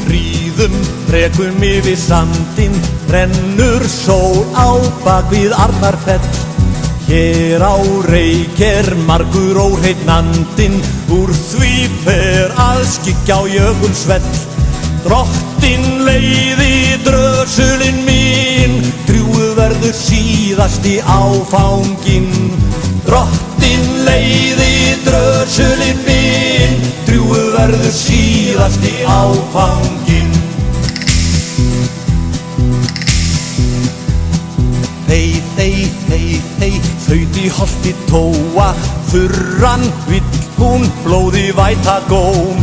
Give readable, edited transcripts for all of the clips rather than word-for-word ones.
hríðum, rekum yfir sandinn, rennur sól á bak við Arnarfell. Hér á Reyk margur óhreinn andinn, úr því fer að skyggja á jökulsvell. Drottinn leiði drösulinn mín, drjúgur verður síðasti áfanginn. Drottinn leiði drösulinn mín, drjúgur verður síðasti áfanginn. Þey, þey, þey, þey, þaut í holti tóa, þurran vill hún blóði væta góm.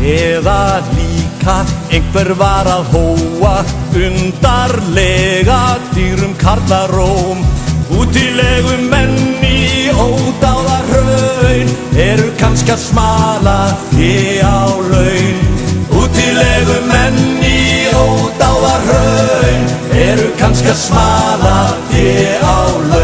Eða líka einhver var að hóa, undarlega dýrum karlaróm. Útilegu menn í ódáðahraun, eru kannski að smala fé á laun. Útilegu menn í ódáðahraun, eru kannski að smala fé á laun.